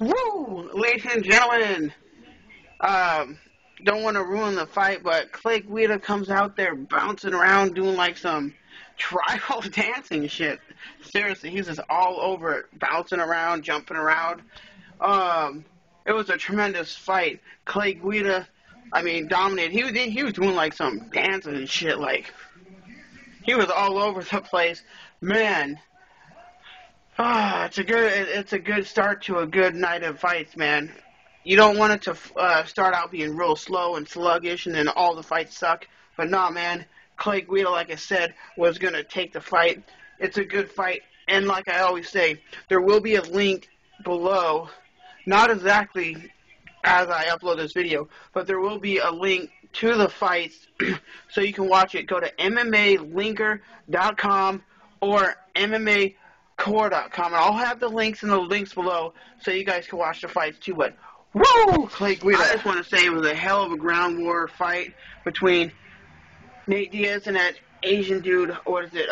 Woo! Woo! Ladies and gentlemen, don't want to ruin the fight, but Clay Guida comes out there bouncing around doing like some tribal dancing shit. Seriously, he's just all over it, bouncing around, jumping around. It was a tremendous fight. Clay Guida, I mean, dominated. He was doing like some dancing and shit. Like he was all over the place, man. It's a good start to a good night of fights, man. You don't want it to start out being real slow and sluggish, and then all the fights suck. But nah, man, Clay Guida, like I said, was gonna take the fight. It's a good fight, and like I always say, there will be a link below. Not exactly as I upload this video, but there will be a link to the fights so you can watch it. Go to MMAlinker.com or MMAcore.com, and I'll have the links in the links below so you guys can watch the fights too. But woo, Clay Guida! I just want to say it was a hell of a ground war fight between Nate Diaz and that Asian dude. What is it?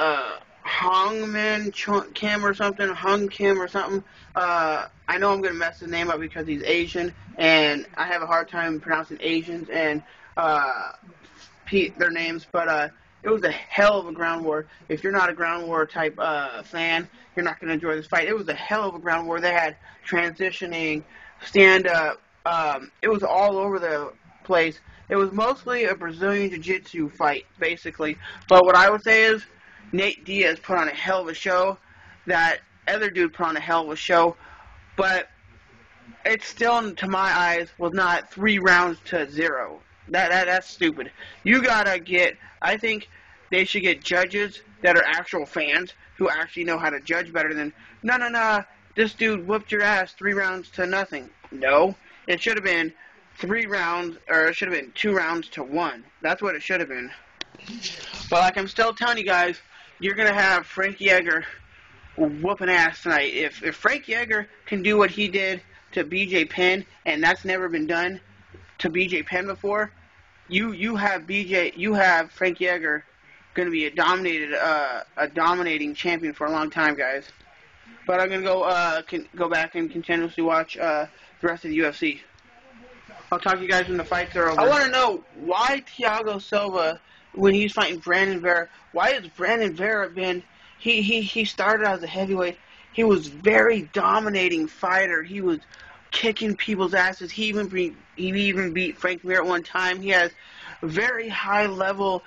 Kim or something. Hung Kim or something. I know I'm gonna mess his name up because he's Asian, and I have a hard time pronouncing Asians and their names. But it was a hell of a ground war. If you're not a ground war type fan, you're not gonna enjoy this fight. It was a hell of a ground war. They had transitioning, stand up. It was all over the place. It was mostly a Brazilian Jiu-Jitsu fight, basically. But what I would say is, Nate Diaz put on a hell of a show. That other dude put on a hell of a show. But it still, to my eyes, was not 3 rounds to 0. That's stupid. You gotta get, I think they should get judges that are actual fans who actually know how to judge better than, no, this dude whooped your ass 3 rounds to nothing. No, it should have been 3 rounds, or it should have been 2 rounds to 1. That's what it should have been. But like I'm still telling you guys, you're going to have Frankie Edgar whooping ass tonight. If Frankie Edgar can do what he did to BJ Penn, and that's never been done to BJ Penn before, you have Frankie Edgar going to be a dominating champion for a long time, guys. But I'm going to go back and continuously watch the rest of the UFC. I'll talk to you guys when the fights are over. I want to know why Thiago Silva, when he's fighting Brandon Vera, why has Brandon Vera been, he started as a heavyweight, he was very dominating fighter, he was kicking people's asses, he even beat Frank Mir at one time. He has very high level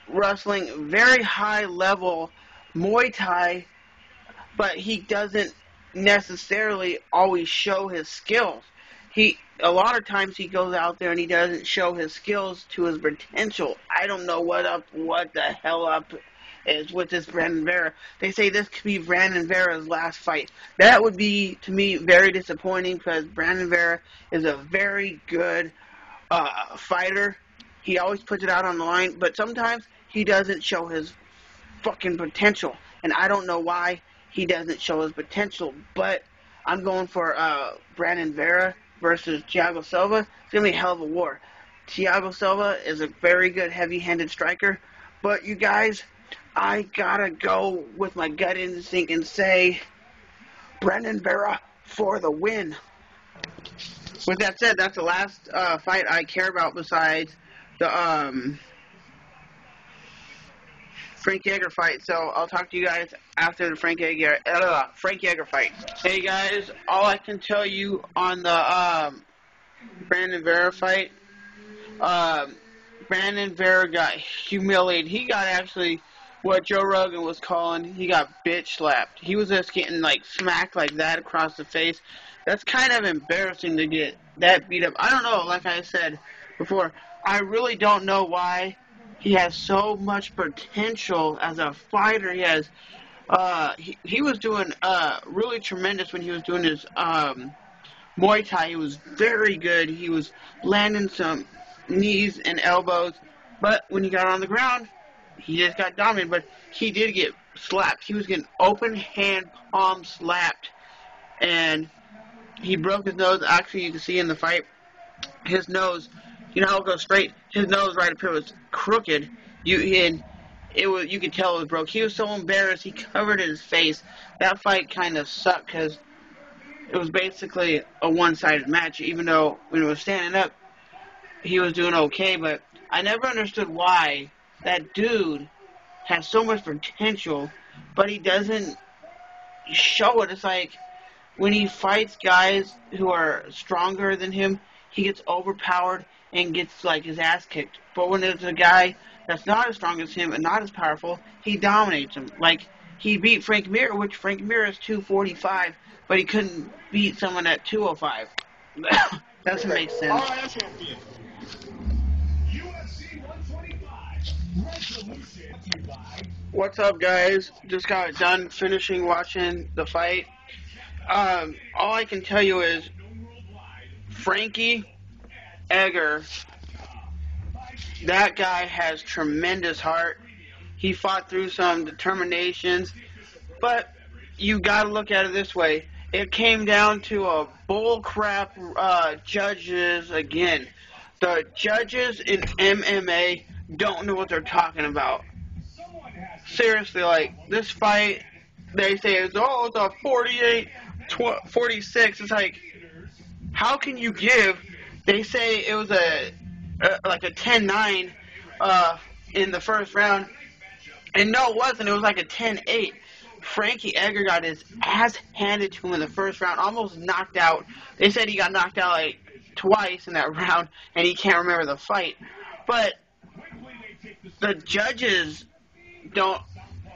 wrestling, very high level Muay Thai, but he doesn't necessarily always show his skills. A lot of times he goes out there and he doesn't show his skills to his potential. I don't know what the hell up is with this Brandon Vera. They say this could be Brandon Vera's last fight. That would be, to me, very disappointing because Brandon Vera is a very good fighter. He always puts it out on the line, but sometimes he doesn't show his fucking potential. And I don't know why he doesn't show his potential, but I'm going for Brandon Vera versus Thiago Silva. It's going to be a hell of a war. Thiago Silva is a very good heavy-handed striker, but you guys, I gotta go with my gut instinct and say Brandon Vera for the win. With that said, that's the last fight I care about besides the Frankie Edgar fight. So I'll talk to you guys after the Frankie Edgar fight. Hey guys, all I can tell you on the Brandon Vera fight, Brandon Vera got humiliated. He got actually what Joe Rogan was calling, he got bitch slapped. He was just getting like smacked like that across the face. That's kind of embarrassing to get that beat up. I don't know, like I said before, I really don't know why he has so much potential as a fighter. He has, he was doing really tremendous when he was doing his Muay Thai. He was very good. He was landing some knees and elbows, but when he got on the ground, he just got dominated. But he did get slapped. He was getting open hand palm slapped, and he broke his nose. Actually, you can see in the fight, his nose, you know how it goes straight? His nose right up here was crooked. You could tell it was broke. He was so embarrassed. He covered his face. That fight kind of sucked because it was basically a one-sided match. Even though when he was standing up, he was doing okay. But I never understood why that dude has so much potential, but he doesn't show it. It's like when he fights guys who are stronger than him, he gets overpowered and gets like his ass kicked. But when there's a guy that's not as strong as him and not as powerful, he dominates him. Like he beat Frank Mir, which Frank Mir is 245, but he couldn't beat someone at 205. Doesn't make sense. What's up, guys? Just got done finishing watching the fight. All I can tell you is Frankie Edgar, that guy has tremendous heart. He fought through some determinations, but you got to look at it this way. It came down to a bullcrap judges again. The judges in MMA don't know what they're talking about. Seriously, like, this fight, they say it's a 48-46. It's like, how can you give? They say it was like a 10-9 in the first round, and no, it wasn't. It was like a 10-8. Frankie Edgar got his ass handed to him in the first round, almost knocked out. They said he got knocked out like twice in that round, and he can't remember the fight. But the judges don't.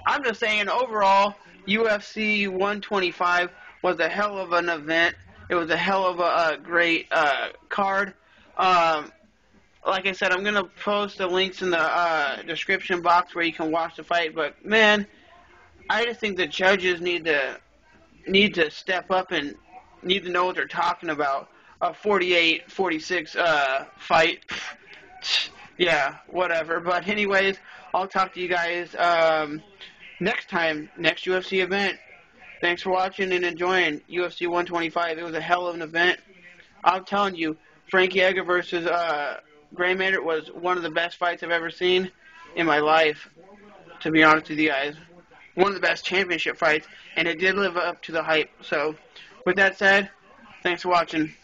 I'm just saying, overall, UFC 125 was a hell of an event. It was a hell of a great card. Like I said, I'm going to post the links in the description box where you can watch the fight. But, man, I just think the judges need to step up and need to know what they're talking about. A 48-46 fight. Yeah, whatever. But anyways, I'll talk to you guys next time, next UFC event. Thanks for watching and enjoying UFC 125. It was a hell of an event. I'm telling you, Frankie Edgar versus Gray Maynard was one of the best fights I've ever seen in my life, to be honest with you guys. One of the best championship fights, and it did live up to the hype. So, with that said, thanks for watching.